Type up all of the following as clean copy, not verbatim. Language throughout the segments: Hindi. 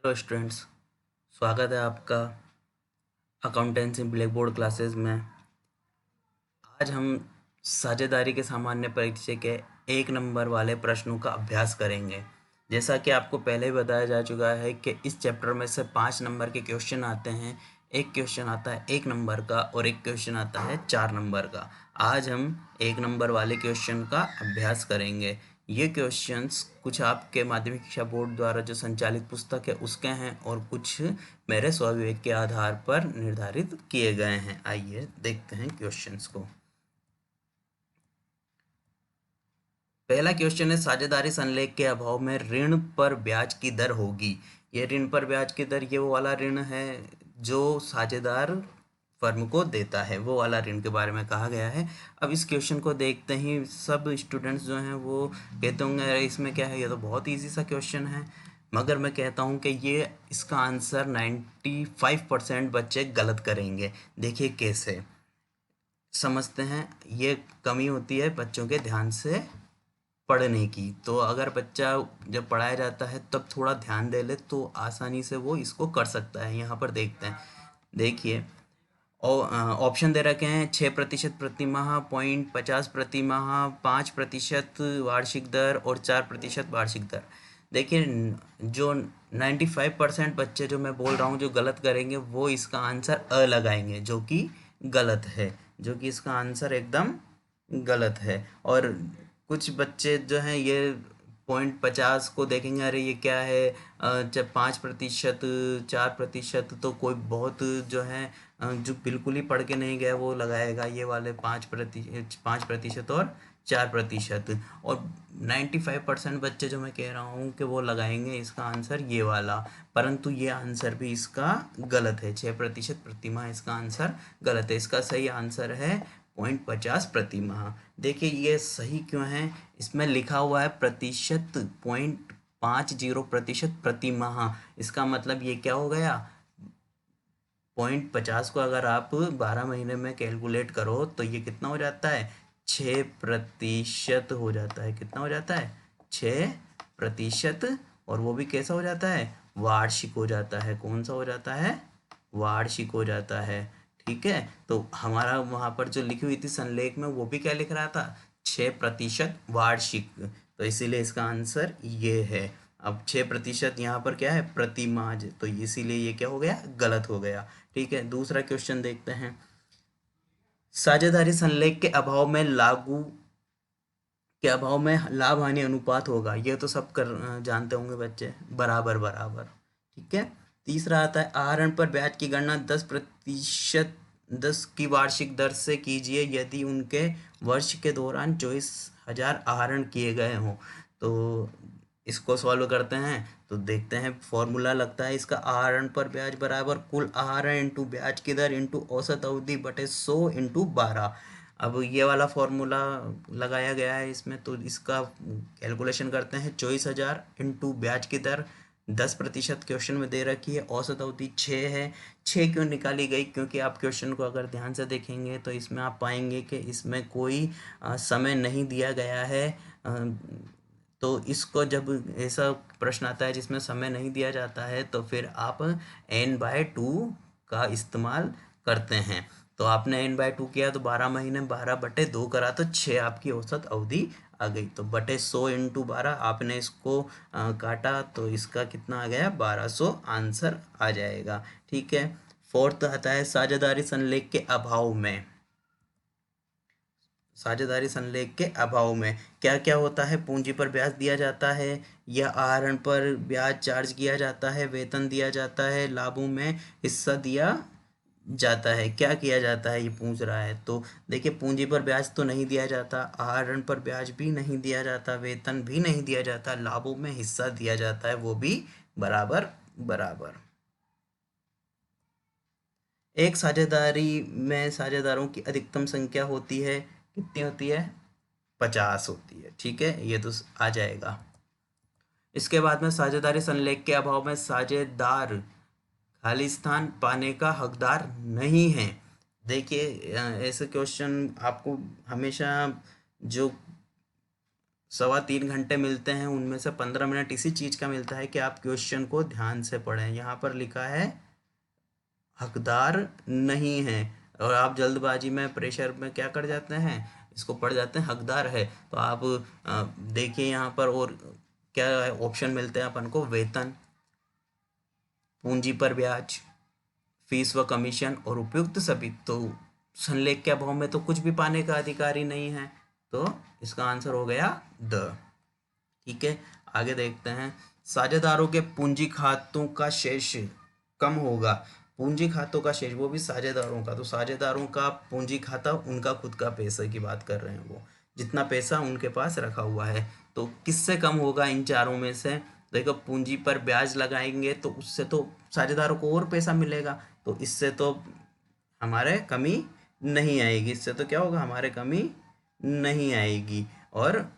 Hello students. स्वागत है आपका अकाउंटेंसी ब्लैक बोर्ड क्लासेस में। आज हम साझेदारी के सामान्य परिचय के 1 नंबर वाले प्रश्नों का अभ्यास करेंगे। जैसा कि आपको पहले ही बताया जा चुका है कि इस चैप्टर में से 5 नंबर के क्वेश्चन आते हैं। एक क्वेश्चन आता है 1 नंबर का और एक क्वेश्चन आता है 4 नंबर का। आज हम 1 नंबर वाले क्वेश्चन का अभ्यास करेंगे। ये क्वेश्चंस कुछ आपके माध्यमिक शिक्षा बोर्ड द्वारा जो संचालित पुस्तक है उसके हैं और कुछ मेरे स्वविवेक के आधार पर निर्धारित किए गए हैं। आइए देखते हैं क्वेश्चंस को। पहला क्वेश्चन है, साझेदारी संलेख के अभाव में ऋण पर ब्याज की दर होगी। ये ऋण पर ब्याज की दर ये वो वाला ऋण है जो साझेदार फर्म को देता है, वो वाला ऋण के बारे में कहा गया है। अब इस क्वेश्चन को देखते ही सब स्टूडेंट्स जो हैं वो कहते होंगे अरे इसमें क्या है, ये तो बहुत ईजी सा क्वेश्चन है। मगर मैं कहता हूँ कि ये इसका आंसर 95% बच्चे गलत करेंगे। देखिए कैसे समझते हैं। ये कमी होती है बच्चों के ध्यान से पढ़ने की। तो अगर बच्चा जब पढ़ाया जाता है तब थोड़ा ध्यान दे ले तो आसानी से वो इसको कर सकता है। यहाँ पर देखते हैं। देखिए ऑप्शन दे रखे हैं 6% प्रति माह, 0.50 प्रति माह, 5% वार्षिक दर और 4% वार्षिक दर। देखिए जो 95% बच्चे जो मैं बोल रहा हूँ जो गलत करेंगे वो इसका आंसर अ लगाएंगे, जो कि गलत है, जो कि इसका आंसर एकदम गलत है। और कुछ बच्चे जो हैं ये 0.50 को देखेंगे, अरे ये क्या है, जब 5%, 4%, तो कोई बहुत जो है जो बिल्कुल ही पढ़ के नहीं गया वो लगाएगा ये वाले 5% और 4%। और 95% बच्चे जो मैं कह रहा हूँ कि वो लगाएंगे इसका आंसर ये वाला। परंतु ये आंसर भी इसका गलत है। 6% प्रति माह इसका आंसर गलत है। इसका सही आंसर है 0.50 प्रति माह। देखिए ये सही क्यों है, इसमें लिखा हुआ है प्रतिशत, 0.50% प्रति माह। इसका मतलब ये क्या हो गया, 0.50 को अगर आप 12 महीने में कैलकुलेट करो तो ये कितना हो जाता है, 6% हो जाता है। कितना हो जाता है, 6%। और वो भी कैसा हो जाता है, वार्षिक हो जाता है। कौन सा हो जाता है, वार्षिक हो जाता है। ठीक है, तो हमारा वहाँ पर जो लिखी हुई थी संलेख में वो भी क्या लिख रहा था, 6% वार्षिक। तो इसीलिए इसका आंसर ये है। अब 6% यहाँ पर क्या है, प्रति माह, तो इसीलिए ये क्या हो गया, गलत हो गया। ठीक है, दूसरा क्वेश्चन देखते हैं। साझेदारी संलेख के अभाव में लाभ हानि अनुपात होगा। ये तो सब जानते होंगे बच्चे, बराबर बराबर। ठीक है, तीसरा आता है आहरण पर ब्याज की गणना 10%, 10 की वार्षिक दर से कीजिए यदि उनके वर्ष के दौरान 24,000 आहरण किए गए हों। तो इसको सॉल्व करते हैं तो देखते हैं फॉर्मूला लगता है इसका, आहरण पर ब्याज बराबर कुल आहरण इंटू ब्याज की दर इंटू औसत अवधि बटे 100 इंटू 12। अब ये वाला फॉर्मूला लगाया गया है इसमें, तो इसका कैलकुलेशन करते हैं। 24,000 इंटू ब्याज की दर 10% क्वेश्चन में दे रखी है, औसत अवधि 6 है। 6 क्यों निकाली गई, क्योंकि आप क्वेश्चन को अगर ध्यान से देखेंगे तो इसमें आप पाएंगे कि इसमें कोई समय नहीं दिया गया है। तो इसको जब ऐसा प्रश्न आता है जिसमें समय नहीं दिया जाता है तो फिर आप n/2 का इस्तेमाल करते हैं। तो आपने n/2 किया तो 12 महीने 12/2 करा तो 6 आपकी औसत अवधि आ गई। तो बटे 100 इंटू 12 आपने इसको काटा तो इसका कितना आ गया, 1200 आंसर आ जाएगा। ठीक है, फोर्थ आता है साझेदारी संलेख के अभाव में। साझेदारी संलेख के अभाव में क्या क्या होता है, पूंजी पर ब्याज दिया जाता है या आहरण पर ब्याज चार्ज किया जाता है, वेतन दिया जाता है, लाभों में हिस्सा दिया जाता है। क्या किया जाता है ये पूछ रहा है। तो देखिए पूंजी पर ब्याज तो नहीं दिया जाता, आहरण पर ब्याज भी नहीं दिया जाता, वेतन भी नहीं दिया जाता, लाभों में हिस्सा दिया जाता है, वो भी बराबर बराबर। एक साझेदारी में साझेदारों की अधिकतम संख्या होती है, कितनी होती है, 50 होती है। ठीक है, ये तो आ जाएगा। इसके बाद में साझेदारी संलेख के अभाव में साझेदार खाली स्थान पाने का हकदार नहीं है। देखिए ऐसे क्वेश्चन आपको हमेशा जो 3.25 घंटे मिलते हैं, उनमें से 15 मिनट इसी चीज़ का मिलता है कि आप क्वेश्चन को ध्यान से पढ़ें। यहाँ पर लिखा है हकदार नहीं है, और आप जल्दबाजी में प्रेशर में क्या कर जाते हैं, इसको पढ़ जाते हैं हकदार है। तो आप देखिए यहाँ पर और क्या ऑप्शन मिलते हैं अपन को, वेतन, पूंजी पर ब्याज, फीस व कमीशन और उपयुक्त सभी। तो संलेख के अभाव में तो कुछ भी पाने का अधिकारी नहीं है, तो इसका आंसर हो गया द। ठीक है, आगे देखते हैं। साझेदारों के पूंजी खातों का शेष कम होगा। पूंजी खातों का शेष, वो भी साझेदारों का, तो साझेदारों का पूंजी खाता उनका खुद का पैसे की बात कर रहे हैं, वो जितना पैसा उनके पास रखा हुआ है, तो किससे कम होगा इन चारों में से। देखो, पूंजी पर ब्याज लगाएंगे तो उससे तो साझेदारों को और पैसा मिलेगा, तो इससे तो हमारे कमी नहीं आएगी, इससे तो क्या होगा, हमारे कमी नहीं आएगी, और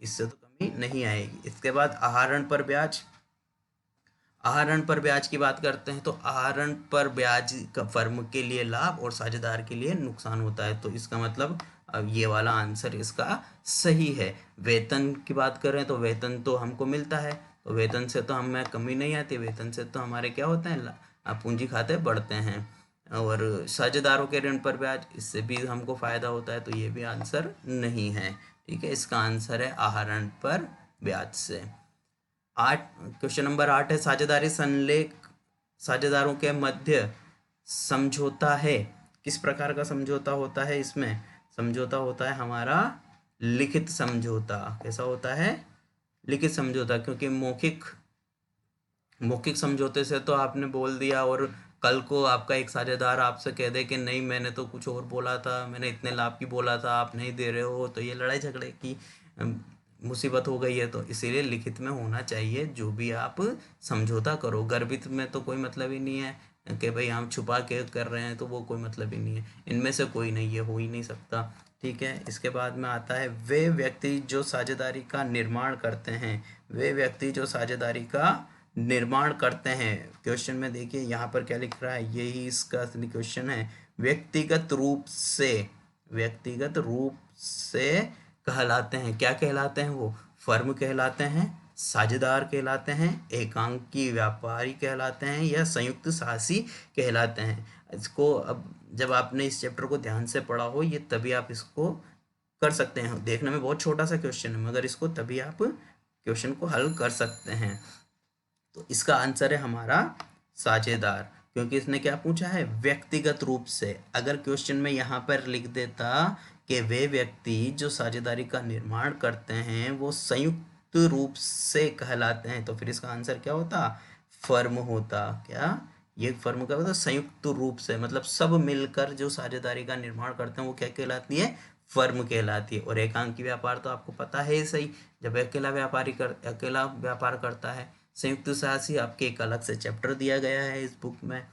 इससे तो कमी नहीं आएगी। इसके बाद आहरण पर ब्याज। आहरण पर ब्याज की बात करते हैं, तो आहरण पर ब्याज का फर्म के लिए लाभ और साझेदार के लिए नुकसान होता है, तो इसका मतलब अब ये वाला आंसर इसका सही है। वेतन की बात करें तो वेतन तो हमको मिलता है, तो वेतन से तो हमें कमी नहीं आती, वेतन से तो हमारे क्या होते हैं, पूंजी खाते बढ़ते हैं। और साझेदारों के ऋण पर ब्याज, इससे भी हमको फायदा होता है, तो ये भी आंसर नहीं है। ठीक है, इसका आंसर है आहरण पर ब्याज से। 8, क्वेश्चन नंबर 8 है, साझेदारी संलेख साझेदारों के मध्य समझौता है। किस प्रकार का समझौता होता है इसमें, समझौता होता है हमारा लिखित समझौता। कैसा होता है, लिखित समझौता, क्योंकि मौखिक समझौते से तो आपने बोल दिया, और कल को आपका एक साझेदार आपसे कह दे कि नहीं मैंने तो कुछ और बोला था, मैंने इतने लाभ की बोला था, आप नहीं दे रहे हो, तो ये लड़ाई झगड़े की मुसीबत हो गई है। तो इसीलिए लिखित में होना चाहिए जो भी आप समझौता करो। गर्भित में तो कोई मतलब ही नहीं है कि भाई हम छुपा के कर रहे हैं, तो वो कोई मतलब ही नहीं है, इनमें से कोई नहीं, ये हो ही नहीं सकता। ठीक है, इसके बाद में आता है, वे व्यक्ति जो साझेदारी का निर्माण करते हैं। वे व्यक्ति जो साझेदारी का निर्माण करते हैं, क्वेश्चन में देखिए यहाँ पर क्या लिख रहा है, यही इसका असली क्वेश्चन है। व्यक्तिगत रूप से कहलाते हैं। क्या कहलाते हैं वो, फर्म कहलाते हैं, साझेदार कहलाते हैं, एकांकी व्यापारी कहलाते हैं, या संयुक्त साहसी कहलाते हैं। इसको अब जब आपने इस चैप्टर को ध्यान से पढ़ा हो, ये तभी आप इसको कर सकते हैं। देखने में बहुत छोटा सा क्वेश्चन है, मगर इसको तभी आप क्वेश्चन को हल कर सकते हैं। तो इसका आंसर है हमारा साझेदार, क्योंकि इसने क्या पूछा है, व्यक्तिगत रूप से। अगर क्वेश्चन में यहाँ पर लिख देता कि वे व्यक्ति जो साझेदारी का निर्माण करते हैं वो संयुक्त रूप से कहलाते हैं, तो फिर इसका आंसर क्या होता, फर्म होता। क्या, ये फर्म का होता संयुक्त रूप से, मतलब सब मिलकर जो साझेदारी का निर्माण करते हैं वो क्या कहलाती है, फर्म कहलाती है। और एकांकी व्यापार तो आपको पता है ही सही, जब अकेला व्यापार करता है। संयुक्त साहसी आपके एक अलग से चैप्टर दिया गया है इस बुक में।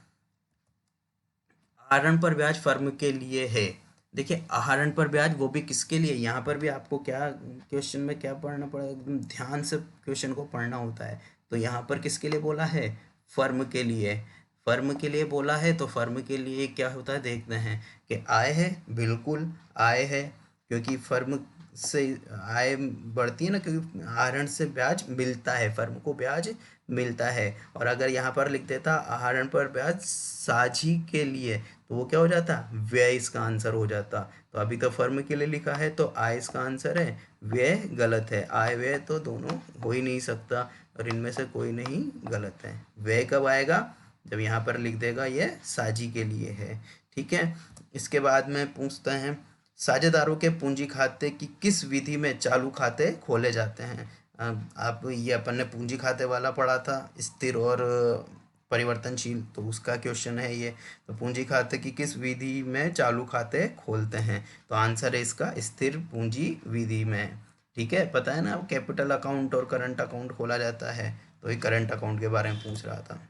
आहरण पर ब्याज फर्म के लिए है। देखिए, आहरण पर ब्याज वो भी किसके लिए, यहाँ पर भी आपको क्या क्वेश्चन में क्या पढ़ना पड़ेगा, एकदम ध्यान से क्वेश्चन को पढ़ना होता है। तो यहाँ पर किसके लिए बोला है, फर्म के लिए। फर्म के लिए बोला है, तो फर्म के लिए क्या होता है देखते हैं कि आय है, बिल्कुल आय है, क्योंकि फर्म से आय बढ़ती है ना, क्योंकि आहरण से ब्याज मिलता है, फर्म को ब्याज मिलता है। और अगर यहाँ पर लिख देता आहरण पर ब्याज साझी के लिए, तो वो क्या हो जाता, व्यय इसका आंसर हो जाता। तो अभी तो फर्म के लिए लिखा है, तो आय इसका आंसर है, व्यय गलत है। आय व्यय तो दोनों हो ही नहीं सकता, और इनमें से कोई नहीं गलत है। व्यय कब आएगा, जब यहाँ पर लिख देगा ये साझी के लिए है। ठीक है, इसके बाद में पूछते हैं, साझेदारों के पूंजी खाते की किस विधि में चालू खाते खोले जाते हैं। आप ये अपन ने पूंजी खाते वाला पढ़ा था, स्थिर और परिवर्तनशील, तो उसका क्वेश्चन है ये। तो पूंजी खाते की किस विधि में चालू खाते खोलते हैं, तो आंसर है इसका स्थिर पूंजी विधि में। ठीक है, पता है ना, कैपिटल अकाउंट और करंट अकाउंट खोला जाता है, तो ये करंट अकाउंट के बारे में पूछ रहा था।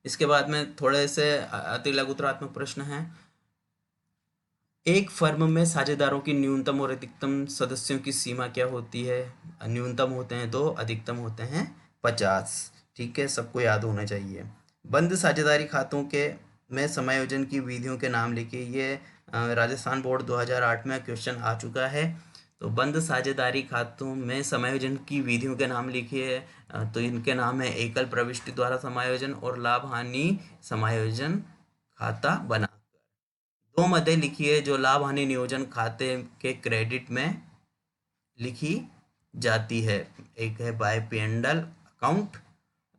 इसके बाद में थोड़े से अति लघुतरात्मक प्रश्न हैं। एक फर्म में साझेदारों की न्यूनतम और अधिकतम सदस्यों की सीमा क्या होती है। न्यूनतम होते हैं 2, अधिकतम होते हैं 50। ठीक है, सबको याद होना चाहिए। बंद साझेदारी खातों के में समायोजन की विधियों के नाम लिखिए। ये राजस्थान बोर्ड 2008 में क्वेश्चन आ चुका है। तो बंद साझेदारी खातों में समायोजन की विधियों के नाम लिखिए। तो इनके नाम है एकल प्रविष्टि द्वारा समायोजन और लाभ हानि समायोजन खाता बना। दो मदें लिखिए जो लाभ हानि नियोजन खाते के क्रेडिट में लिखी जाती है। एक है बाय P&L अकाउंट,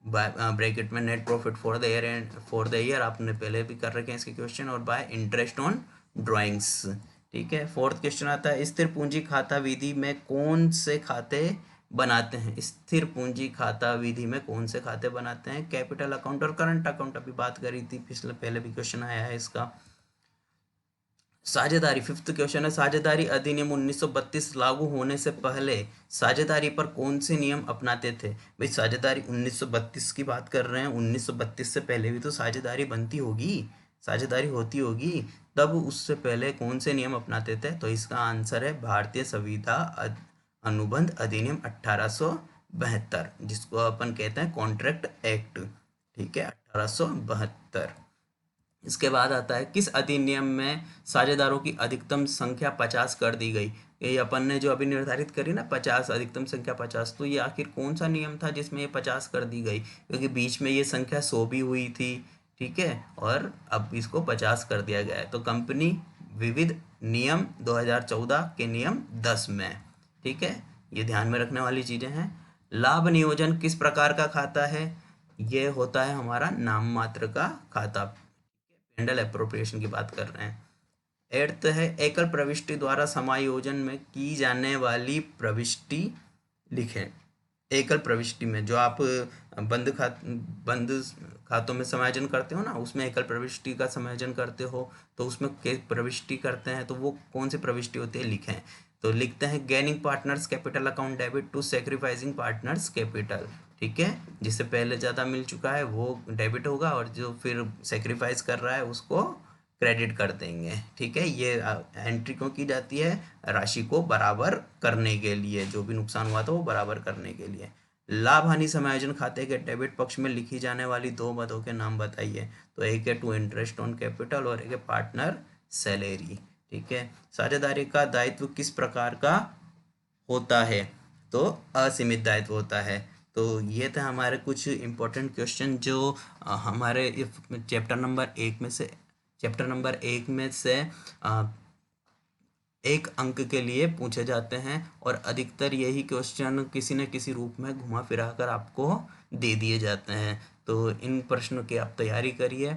ब्रैकेट में net profit for the year and for the year, आपने पहले भी कर रखे हैं इसके क्वेश्चन, और बाय इंटरेस्ट ऑन ड्राइंग्स। ठीक है, फोर्थ क्वेश्चन आता है स्थिर पूंजी खाता विधि में कौन से खाते बनाते हैं। स्थिर पूंजी खाता विधि में कौन से खाते बनाते हैं। कैपिटल अकाउंट और करंट अकाउंट, अभी बात करी थी पिछले, पहले भी क्वेश्चन आया है इसका। साझेदारी, फिफ्थ क्वेश्चन है साझेदारी अधिनियम 1932 लागू होने से पहले साझेदारी पर कौन से नियम अपनाते थे। भाई साझेदारी 1932 की बात कर रहे हैं, 1932 से पहले भी तो साझेदारी बनती होगी, साझेदारी होती होगी, तब उससे पहले कौन से नियम अपनाते थे। तो इसका आंसर है भारतीय संविदा अनुबंध अधिनियम 1872, जिसको अपन कहते हैं कॉन्ट्रैक्ट एक्ट। ठीक है, 1872। इसके बाद आता है किस अधिनियम में साझेदारों की अधिकतम संख्या 50 कर दी गई। ये अपन ने जो अभी निर्धारित करी ना 50, अधिकतम संख्या 50, तो ये आखिर कौन सा नियम था जिसमें ये 50 कर दी गई, क्योंकि बीच में ये संख्या 100 भी हुई थी। ठीक है, और अब इसको 50 कर दिया गया है। तो कंपनी विविध नियम 2014 के नियम 10 में। ठीक है, ये ध्यान में रखने वाली चीजें हैं। लाभ नियोजन किस प्रकार का खाता है। ये होता है हमारा नाम मात्र का खाता, हैंडल एप्रोप्रिएशन की बात कर रहे हैं। एट्थ है एकल प्रविष्टि द्वारा समायोजन में की जाने वाली प्रविष्टि लिखें। एकल प्रविष्टि में जो आप बंद खातों में समायोजन करते हो ना, उसमें एकल प्रविष्टि का समायोजन करते हो, तो उसमें प्रविष्टि करते हैं, तो वो कौन सी प्रविष्टि होती है लिखें। तो लिखते हैं gaining partners capital account debit to sacrificing partners capital. ठीक है, जिससे पहले ज़्यादा मिल चुका है वो डेबिट होगा, और जो फिर सेक्रीफाइस कर रहा है उसको क्रेडिट कर देंगे। ठीक है, ये एंट्री क्यों की जाती है, राशि को बराबर करने के लिए, जो भी नुकसान हुआ था वो बराबर करने के लिए। लाभ हानि समायोजन खाते के डेबिट पक्ष में लिखी जाने वाली दो मदों के नाम बताइए। तो एक है टू इंटरेस्ट ऑन कैपिटल और एक है पार्टनर सैलरी। ठीक है, साझेदारी का दायित्व किस प्रकार का होता है। तो असीमित दायित्व होता है। तो ये थे हमारे कुछ इम्पोर्टेंट क्वेश्चन जो हमारे चैप्टर नंबर 1 में से 1 अंक के लिए पूछे जाते हैं, और अधिकतर यही क्वेश्चन किसी न किसी रूप में घुमा फिरा कर आपको दे दिए जाते हैं। तो इन प्रश्नों की आप तैयारी करिए,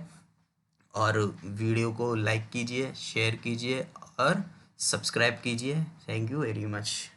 और वीडियो को लाइक कीजिए, शेयर कीजिए और सब्सक्राइब कीजिए। Thank you very much.